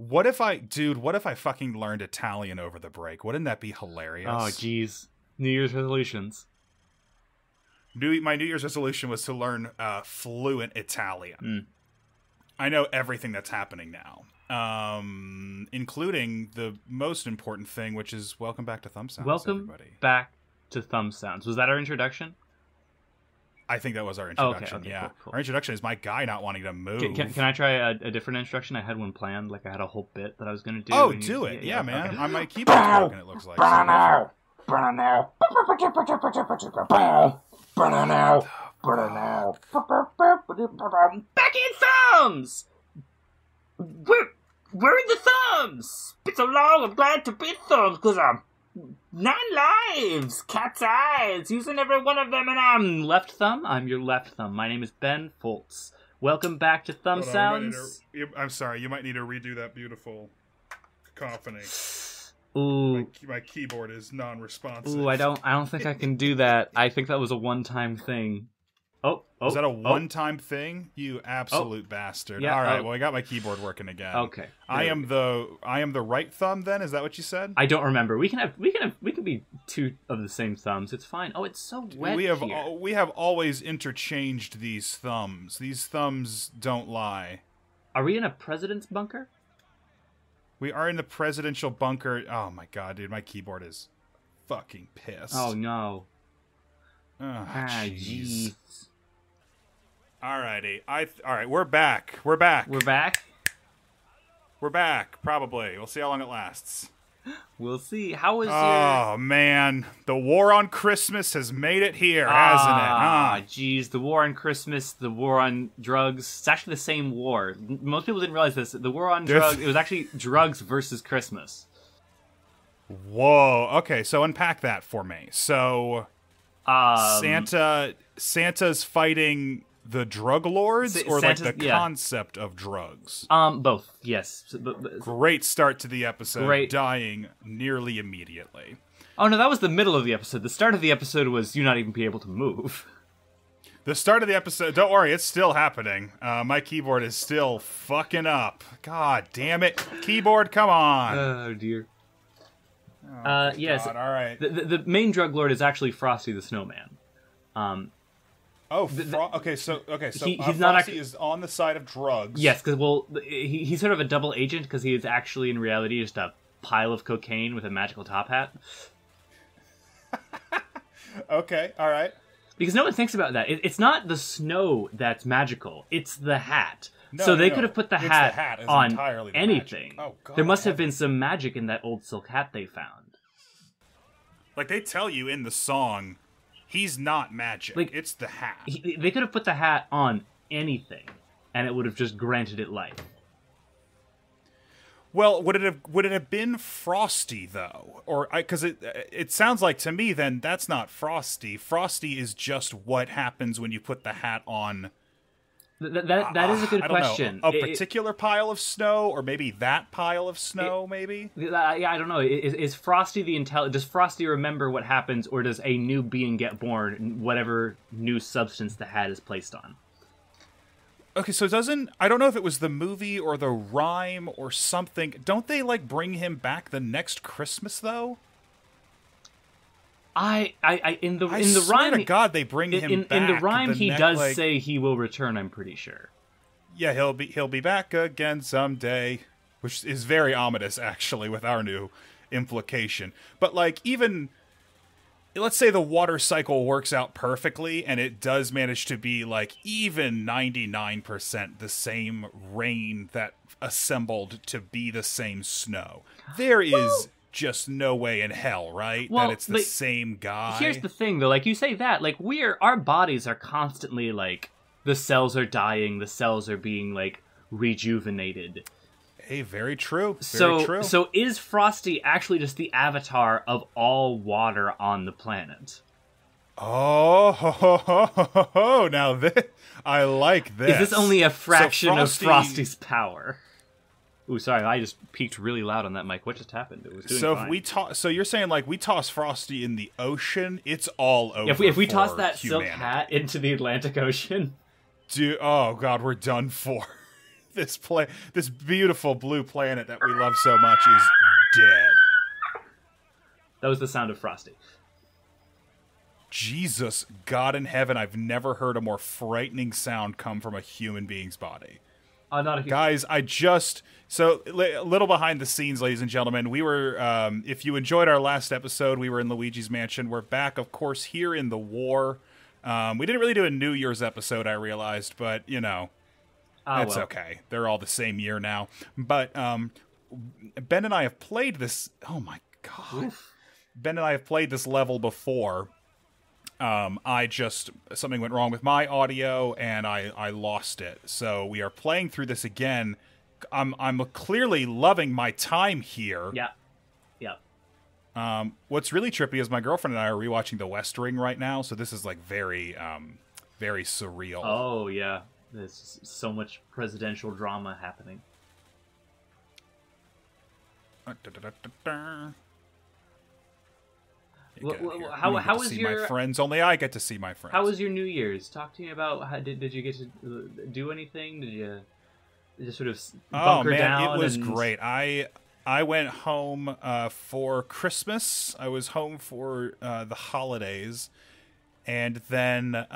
What if I fucking learned Italian over the break? Wouldn't that be hilarious? Oh, jeez. New Year's resolutions. My New Year's resolution was to learn fluent Italian. I know everything that's happening now, including the most important thing, which is welcome back to Thumb Sounds. Welcome everybody. back to Thumb Sounds. Was that our introduction? I think that was our introduction. Okay, yeah, cool. Our introduction is my guy not wanting to move. Can I try a different introduction? I had one planned. Like I had a whole bit that I was going to do. Oh, do it. Yeah, man. Okay. On my keyboard's broken, it looks like. Back in Thumbs! We're in the Thumbs! Been so long, I'm glad to be Thumbs, because I'm 9 lives, cat's eyes, using every one of them, and I'm left thumb. I'm your left thumb. My name is Ben Foltz. Welcome back to Thumb Sounds. I'm sorry, you might need to redo that beautiful cacophony. Ooh. My keyboard is non-responsive. Ooh, I don't think I can do that. I think that was a one-time thing. Is that a one-time thing? You absolute bastard. Yeah, all right, well, I got my keyboard working again. Okay. I am the right thumb then? Is that what you said? I don't remember. We can be two of the same thumbs. It's fine. Oh, it's so wet here. We have always interchanged these thumbs. These thumbs don't lie. Are we in a president's bunker? We are in the presidential bunker. Oh my god, dude, my keyboard is fucking pissed. Oh no. Oh, jeez. Alrighty. Alright, we're back. We're back? We're back, probably. We'll see how long it lasts. We'll see. How was Oh, man. The war on Christmas has made it here, hasn't it? Ah, jeez. The war on Christmas, the war on drugs. It's actually the same war. Most people didn't realize this. The war on drugs, it was actually drugs versus Christmas. Whoa. Okay, so unpack that for me. So, Santa's fighting the drug lords, or like the concept of drugs? Both, yes. Great start to the episode. Great. Dying nearly immediately. Oh no, that was the middle of the episode. The start of the episode was you not even be able to move. The start of the episode, don't worry, it's still happening. My keyboard is still fucking up. God damn it. Keyboard, come on. Oh dear. Yes. God, all right. The main drug lord is actually Frosty the Snowman. Okay, so he's Frosty not is on the side of drugs. Yes, because he's sort of a double agent because he is actually in reality just a pile of cocaine with a magical top hat. Okay, all right. Because no one thinks about that. It's not the snow that's magical; it's the hat. So they could have put the hat on anything. Oh, God, there must have been some magic in that old silk hat they found. Like they tell you in the song. He's not magic. Like, it's the hat. They could have put the hat on anything, and it would have just granted it life. Well, would it have been Frosty though, or because it sounds like to me then that's not Frosty. Frosty is just what happens when you put the hat on. That is a good question. A particular pile of snow, or maybe that pile of snow, maybe? Yeah, I don't know. Is Frosty the does Frosty remember what happens, or does a new being get born, whatever new substance the hat is placed on? Okay, so I don't know if it was the movie or the rhyme or something. Don't they, like, bring him back the next Christmas, though? In the swear rhyme, to God, they bring him back. In the rhyme, he does say he will return. I'm pretty sure. Yeah, he'll be back again someday, which is very ominous, actually, with our new implication. But like, even let's say the water cycle works out perfectly, and it does manage to be like even 99% the same rain that assembled to be the same snow. There is just no way in hell, right? Well, that it's the same guy. Here's the thing, though. Like, you say that, like, our bodies are constantly, like, the cells are dying, the cells are being, like, rejuvenated. Hey, very true. Very true. So is Frosty actually just the avatar of all water on the planet? Oh, now I like this. Is this only a fraction of Frosty's power? Ooh, sorry, I just peaked really loud on that mic. What just happened? It was doing fine. So you're saying, like, we toss Frosty in the ocean, it's all over. If we toss that humanity. silk hat into the Atlantic Ocean, oh God, we're done for. this beautiful blue planet that we love so much is dead. That was the sound of Frosty. Jesus, God in heaven, I've never heard a more frightening sound come from a human being's body. Not a human. Guys, so a little behind the scenes, ladies and gentlemen. We were, if you enjoyed our last episode, we were in Luigi's Mansion. We're back, of course, here in the war. We didn't really do a New Year's episode, I realized, but, that's okay. They're all the same year now. But Ben and I have played this. Oh, my God. Oof. Ben and I have played this level before. Something went wrong with my audio and I lost it. So we are playing through this again. I'm clearly loving my time here. Yeah. What's really trippy is my girlfriend and I are rewatching The West Wing right now. So this is like very surreal. Oh yeah. There's so much presidential drama happening. How was your my friends? Only I get to see my friends. How was your New Year's? Talk to me about did you get to do anything? Did you just sort of bunker down? It was great. I went home for Christmas. I was home for the holidays, and then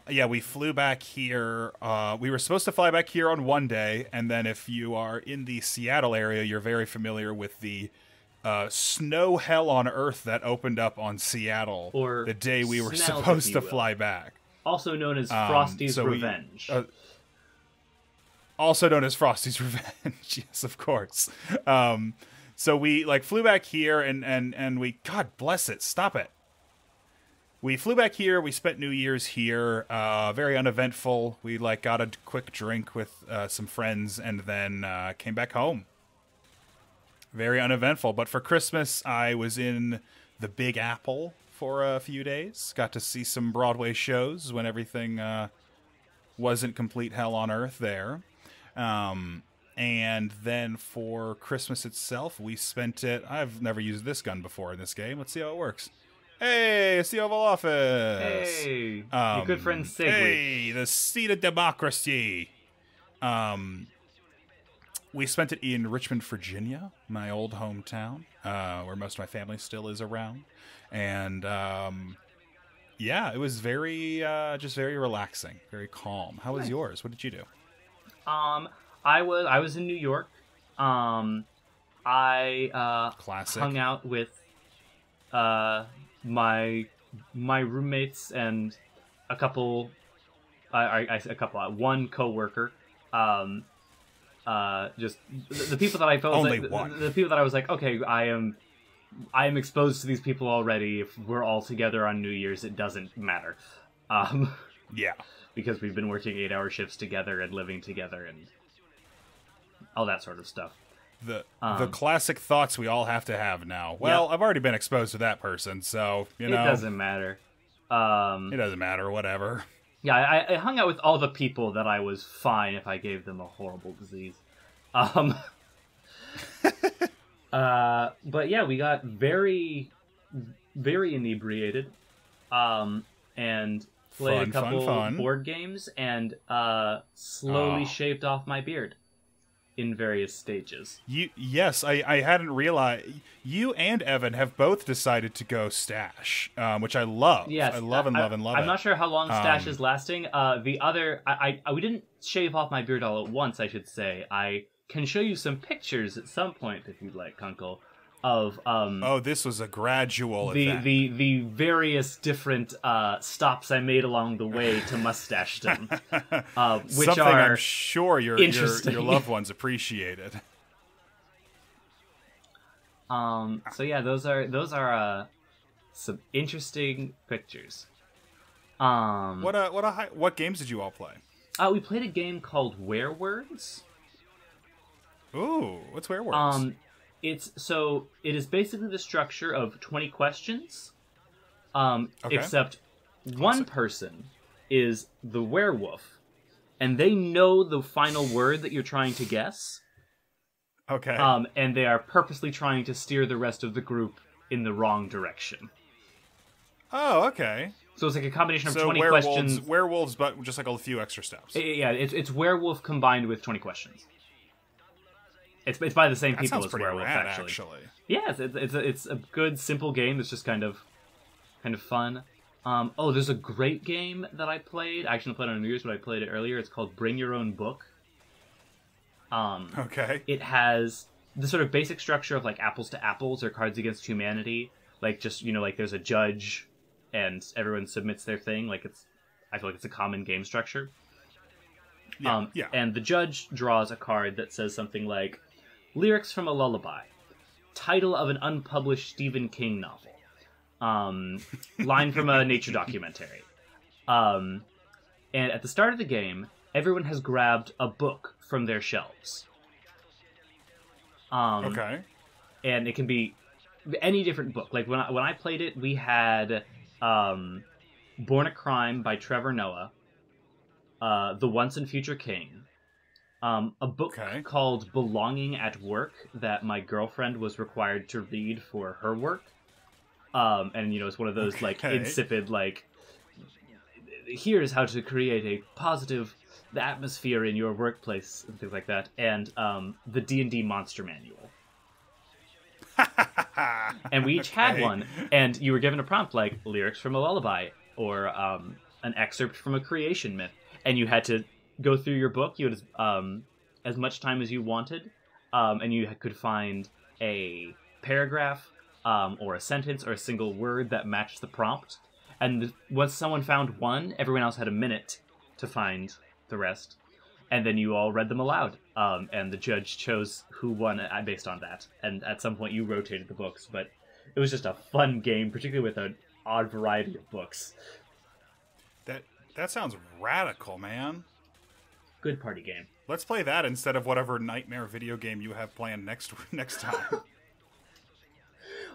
we flew back here. We were supposed to fly back here on one day, and then if you are in the Seattle area, you're very familiar with the snow hell on earth that opened up on Seattle or the day we were supposed to fly back. Also known as Frosty's Revenge. Also known as Frosty's Revenge, yes, of course. So we flew back here and we, God bless it, stop it. We flew back here, we spent New Year's here, very uneventful. We got a quick drink with some friends and then came back home. Very uneventful. But for Christmas, I was in the Big Apple for a few days. Got to see some Broadway shows when everything wasn't complete hell on earth there. And then for Christmas itself, we spent it... I've never used this gun before in this game. Let's see how it works. Hey, it's the Oval Office. Hey, your good friend Sigrid. Hey, the seat of democracy. We spent it in Richmond, Virginia, my old hometown, where most of my family still is around. And, it was very relaxing, very calm. How was yours? What did you do? I was in New York. I Classic. hung out with my roommates and one coworker. Just the people that I felt the people that I was like, okay, I am exposed to these people already. If we're all together on New Year's, it doesn't matter. Yeah, because we've been working 8-hour shifts together and living together and all that sort of stuff. The classic thoughts we all have to have now. Well, I've already been exposed to that person, so it doesn't matter. It doesn't matter. Whatever. Yeah, I hung out with all the people that I was fine if I gave them a horrible disease. But yeah, we got very, very inebriated, and played a couple board games, and slowly shaved off my beard in various stages. Yes, I hadn't realized you and Evan have both decided to go stash, which I love. Yes, I love it. I'm not sure how long stash is lasting. We didn't shave off my beard all at once, I should say. I can show you some pictures at some point if you'd like, Kunkel, of this was a gradual event. The various different stops I made along the way to mustache them, which something are I'm sure your loved ones appreciated. So yeah, those are some interesting pictures. What games did you all play? We played a game called Werewords. Ooh, what's Werewords? It is basically the structure of 20 questions, except one person is the werewolf, and they know the final word that you're trying to guess. Okay. And they are purposely trying to steer the rest of the group in the wrong direction. Oh, okay. So it's like a combination of So 20 werewolves, questions. werewolves, but just like a few extra steps. Yeah, it's werewolf combined with 20 questions. It's by the same That people sounds as pretty werewolf, rad, actually. Yeah, it's a good simple game that's just kind of fun. There's a great game that I played. I actually played it on New Year's, but I played it earlier. It's called Bring Your Own Book. Okay. It has the sort of basic structure of like Apples to Apples or Cards Against Humanity. Like just, like there's a judge and everyone submits their thing. I feel like it's a common game structure. Yeah. And the judge draws a card that says something like, lyrics from a lullaby, title of an unpublished Stephen King novel, line from a nature documentary. And at the start of the game, everyone has grabbed a book from their shelves. Okay. And it can be any different book. Like when I played it, we had Born a Crime by Trevor Noah, The Once and Future King, a book called Belonging at Work that my girlfriend was required to read for her work. And it's one of those like insipid like, here's how to create a positive atmosphere in your workplace and things like that. And the D&D Monster Manual. And we each had one, and you were given a prompt like lyrics from a lullaby or an excerpt from a creation myth, and you had to go through your book. You had as much time as you wanted, and you could find a paragraph or a sentence or a single word that matched the prompt. And once someone found one, everyone else had a minute to find the rest. And then you all read them aloud. And the judge chose who won based on that. And at some point you rotated the books. But it was just a fun game, particularly with an odd variety of books. That sounds radical, man. Good party game. Let's play that instead of whatever nightmare video game you have planned next time.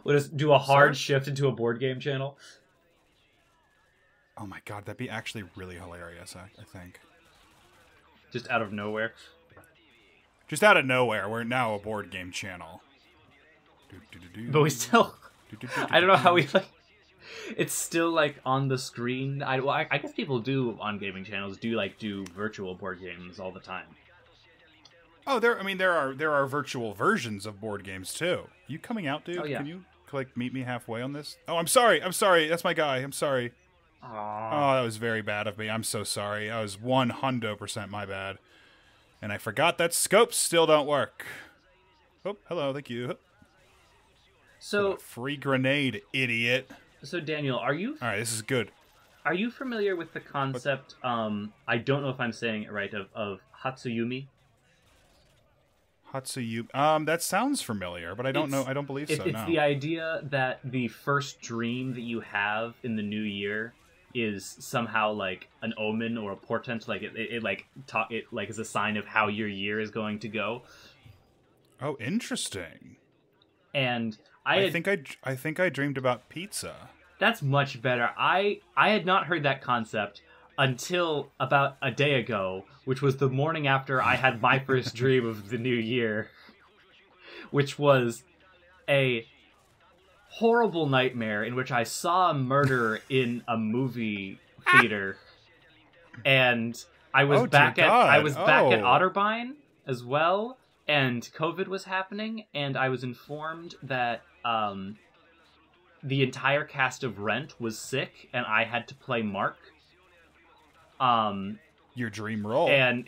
We'll just do a hard shift into a board game channel. Oh my god, that'd be actually really hilarious, I think. Just out of nowhere. Just out of nowhere, we're now a board game channel. But we still... I don't know how we like... It's still like on the screen. I guess people do on gaming channels do virtual board games all the time. Oh, there are virtual versions of board games too. You coming out, dude? Oh, yeah. Can you meet me halfway on this? Oh, I'm sorry. That's my guy. I'm sorry. Aww. Oh, that was very bad of me. I'm so sorry. That was 100% my bad. And I forgot that scopes still don't work. Oh, hello, thank you. So free grenade, idiot. So Daniel, are you? All right, this is good. Are you familiar with the concept? I don't know if I'm saying it right. Of Hatsuyumi. Hatsuyumi. That sounds familiar, but I don't know. I don't believe so. It's the idea that the first dream that you have in the new year is somehow like an omen or a portent, like it is a sign of how your year is going to go. Oh, interesting. And I think I dreamed about pizza. That's much better. I had not heard that concept until about a day ago, which was the morning after I had my first dream of the new year, which was a horrible nightmare in which I saw a murder in a movie theater, and I was back at Otterbein as well, and COVID was happening, and I was informed that the entire cast of Rent was sick, and I had to play Mark. Your dream role. And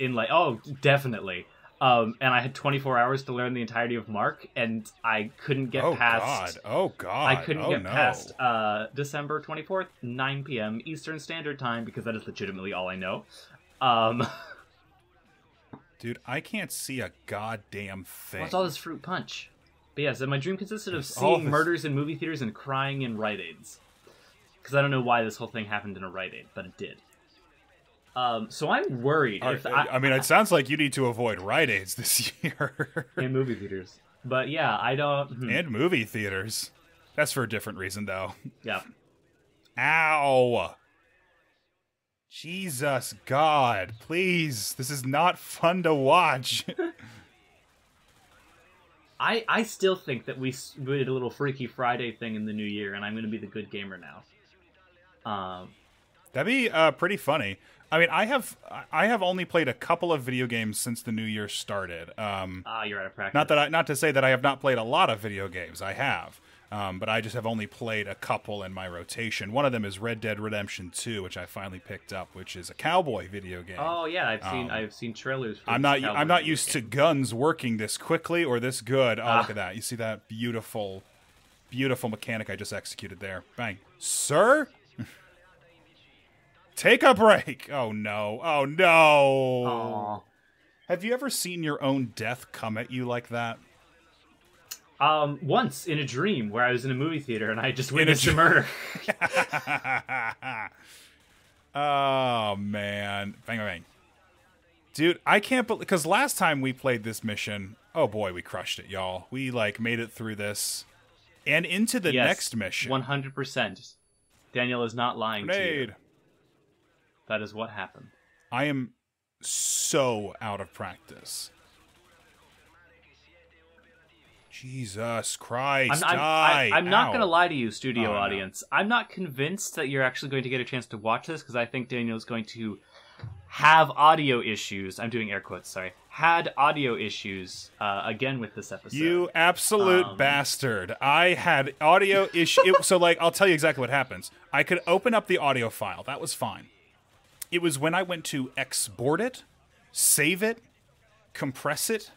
definitely. And I had 24 hours to learn the entirety of Mark, and I couldn't get past... Oh, God. I couldn't get past December 24th, 9 p.m. Eastern Standard Time, because that is legitimately all I know. Dude, I can't see a goddamn thing. What's all this fruit punch? But yeah, so my dream consisted of seeing murders in movie theaters and crying in Rite Aids. Because I don't know why this whole thing happened in a Rite Aid, but it did. So I'm worried. It sounds like you need to avoid Rite Aids this year. And movie theaters. But yeah, I don't... And movie theaters. That's for a different reason, though. Yeah. Ow! Jesus, God, please. This is not fun to watch. I still think that we did a little Freaky Friday thing in the new year, and I'm going to be the good gamer now. That'd be pretty funny. I mean, I have only played a couple of video games since the new year started. You're out of practice. Not to say that I have not played a lot of video games. I have. But I just have only played a couple in my rotation. One of them is Red Dead Redemption 2, which I finally picked up, which is a cowboy video game. Oh yeah, I've seen trailers for I'm not used to guns working this quickly or this good. Oh, look at that. You see that beautiful mechanic I just executed there. Bang. Sir? Take a break. Oh no. Oh no. Aww. Have you ever seen your own death come at you like that? Once in a dream where I was in a movie theater and I just witnessed a murder. Oh man, bang bang, dude! I can't believe, because last time we played this mission, oh boy, we crushed it, y'all. We like made it through this and into the next mission. 100%. Daniel is not lying to you. That is what happened. I am so out of practice. Jesus Christ, I'm not going to lie to you, studio audience. No. I'm not convinced that you're actually going to get a chance to watch this, because I think Daniel's going to have audio issues. I'm doing air quotes, sorry. Had audio issues again with this episode. You absolute bastard. I had audio issues. So, like, I'll tell you exactly what happens. I could open up the audio file. That was fine. It was when I went to export it, save it, compress it,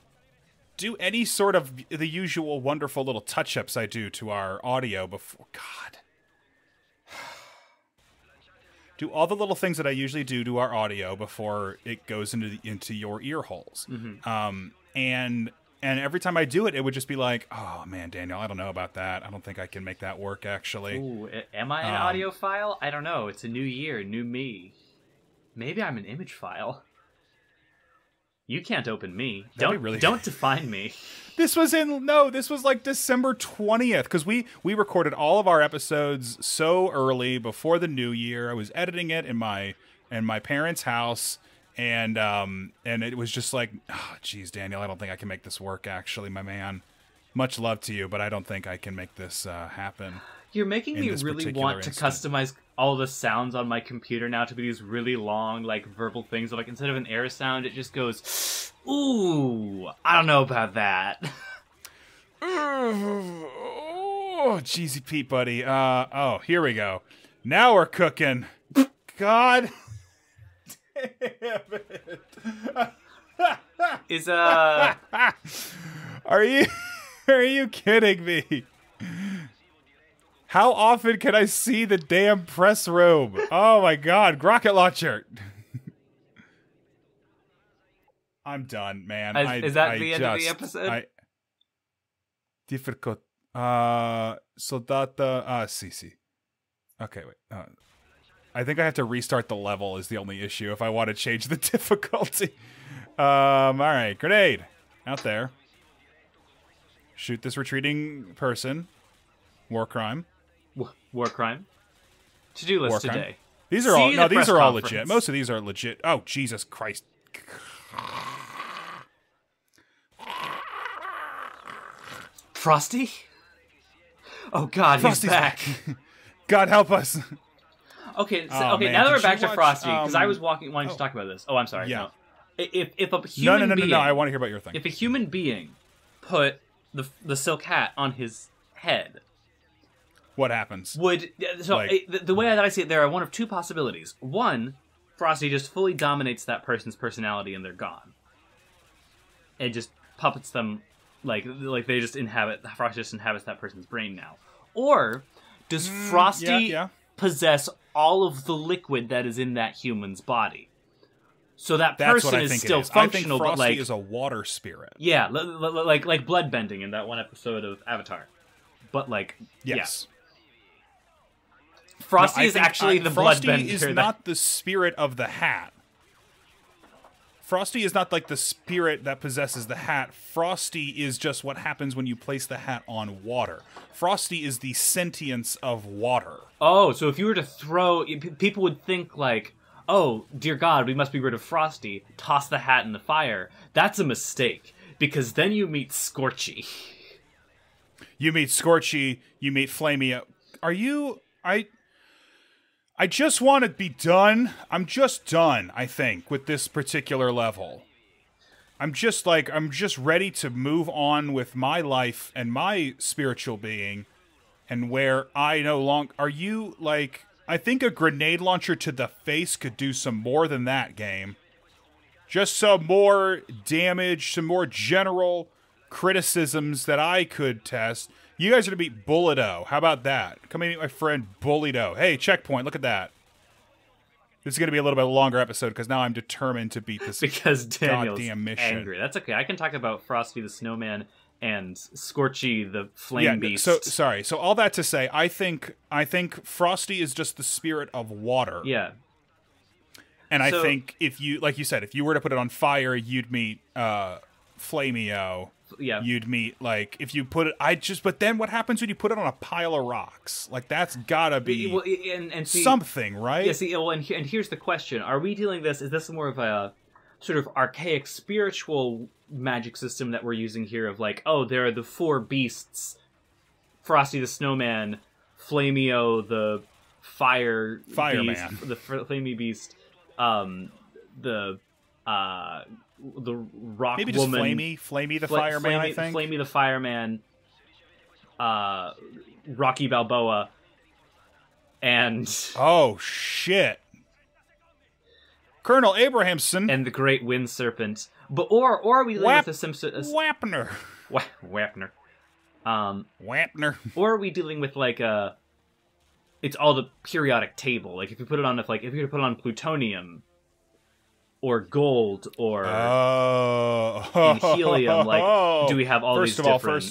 do any sort of the usual wonderful little touch-ups I do to our audio before. God. Do all the little things that I usually do to our audio before it goes into your ear holes. Mm-hmm. And every time I do it, it would just be like, oh man, Daniel, I don't know about that. I don't think I can make that work, actually. Ooh, am I an audio file? I don't know. It's a new year, new me. Maybe I'm an image file. You can't open me. Don't define me. This was like December 20th, because we recorded all of our episodes so early before the new year. I was editing it in my parents' house, and it was just like, oh, geez, Daniel, I don't think I can make this work, actually, my man. Much love to you, but I don't think I can make this happen. You're making me really want to customize all the sounds on my computer now to be these really long, like, verbal things. Like, instead of an air sound, it just goes, ooh, I don't know about that. Oh, Jeezy Pete, buddy. Oh, here we go. Now we're cooking. God damn it. Are you kidding me? How often can I see the damn press room? Oh my god, rocket launcher. I'm done, man. Is that the end of the episode? Difficult. Soldata. CC. Okay, wait. I think I have to restart the level is the only issue if I want to change the difficulty. Alright, grenade. Out there. Shoot this retreating person. War crime. War crime. To-do list today. These are all legit. Most of these are legit. Oh, Jesus Christ. Frosty? Oh God, Frosty's he's back. God help us. Okay, now that we're back to Frosty, because I was wanting to talk about this. Oh, I'm sorry. Yeah. No. If a human being... No, I want to hear about your thing. If a human being put the silk hat on his head... What happens? The way that I see it, there are one of two possibilities. One, Frosty just fully dominates that person's personality and they're gone. And just puppets them, like they just Frosty just inhabits that person's brain now. Or, does Frosty possess all of the liquid that is in that human's body? So that person is still functional, I think Frosty but is a water spirit. Yeah, like blood bending in that one episode of Avatar. But yes. Yeah. Frosty is actually the bloodbender. Frosty is not the spirit of the hat. Frosty is not like the spirit that possesses the hat. Frosty is just what happens when you place the hat on water. Frosty is the sentience of water. Oh, so if you were to throw... People would think like, oh, dear God, we must be rid of Frosty. Toss the hat in the fire. That's a mistake, because then you meet Scorchy. You meet Scorchy, you meet Flamey. Are you... I I just want to be done. I'm just done, I think, with this particular level. I'm just ready to move on with my life and my spiritual being, and where I no longer... Are you, like... I think a grenade launcher to the face could do some more than that, game. Just some more damage, some more general criticisms that I could test. You guys are going to beat Bullet-O. How about that? Come and meet my friend Bullet-O. Hey, checkpoint, look at that. This is going to be a little bit longer episode because now I'm determined to beat this because Daniel's goddamn mission. Angry. That's okay. I can talk about Frosty the Snowman and Scorchy the Flame Beast. So all that to say, I think Frosty is just the spirit of water. Yeah. And I think if you, like you said, if you were to put it on fire, you'd meet Flameo. Yeah. You'd meet, like, if you put it, but then what happens when you put it on a pile of rocks? Like, that's gotta be something, right? Yeah, see, and here's the question. Are we dealing is this more of a sort of archaic spiritual magic system that we're using here of like, oh, there are the four beasts, Frosty the Snowman, Flameo the Fireman, the Flamey Beast, the Rock Maybe just Woman, Flamey the Fireman, I think. Flamey the Fireman, Rocky Balboa, and oh shit, Colonel Abrahamson, and the Great Wind Serpent. But or are we dealing with a Simpson? Wapner. Wapner. Wapner. Or are we dealing with like a? It's all the periodic table. Like if you put it on, if you were to put it on plutonium, or gold, or in helium, like do we have all these different...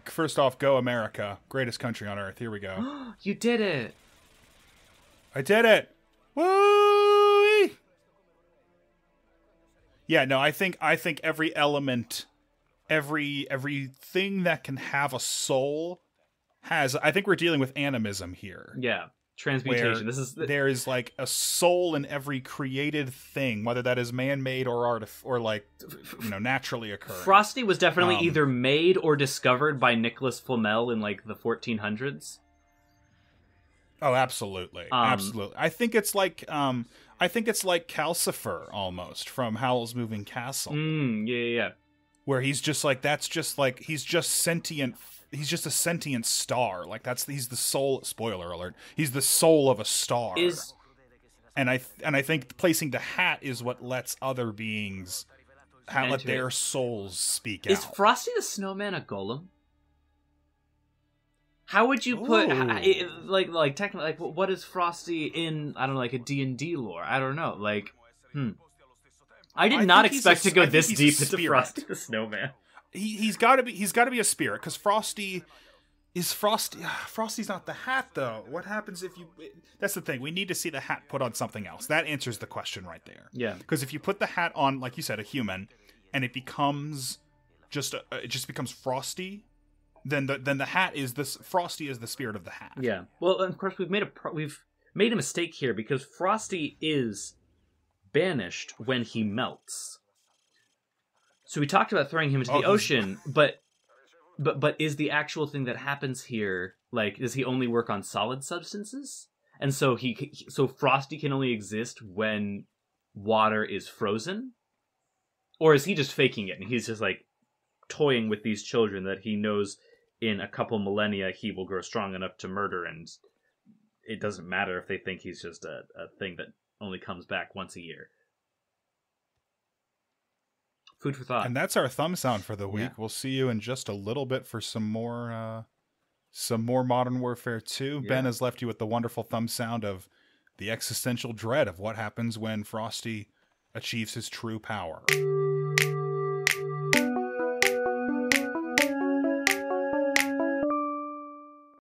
First off, go America, greatest country on earth. Here we go. You did it! I did it! Woo! Yeah, no, I think every element, everything that can have a soul has. I think we're dealing with animism here. Yeah. Transmutation. There is like a soul in every created thing, whether that is man-made or naturally occurring. Frosty was definitely either made or discovered by Nicholas Flamel in like the 1400s. Oh, absolutely, absolutely. I think it's like Calcifer almost from Howl's Moving Castle. Yeah. Where he's just like he's just sentient. He's just a sentient star. Like he's the soul. Spoiler alert. He's the soul of a star. And I think placing the hat is what lets other beings let their souls speak out. Is Frosty the Snowman a golem? How would you put like technically, like, what is Frosty in, I don't know, like a D&D lore? I don't know. Like I did not expect to go this deep into Frosty the Snowman. He's got to be a spirit, because Frosty's not the hat, though. What happens if you... That's the thing. We need to see the hat put on something else. That answers the question right there. Yeah. Because if you put the hat on, like you said, a human, and it becomes it just becomes Frosty, then the hat is this... Frosty is the spirit of the hat. Yeah. Well, of course, we've made a mistake here, because Frosty is banished when he melts. So we talked about throwing him into the ocean, but is the actual thing that happens here, like, does he only work on solid substances? And so so Frosty can only exist when water is frozen? Or is he just faking it, and he's just, like, toying with these children that he knows in a couple millennia he will grow strong enough to murder, and it doesn't matter if they think he's just a thing that only comes back once a year. Food for thought. And that's our thumb sound for the week. Yeah. We'll see you in just a little bit for some more Modern Warfare 2. Yeah. Ben has left you with the wonderful thumb sound of the existential dread of what happens when Frosty achieves his true power.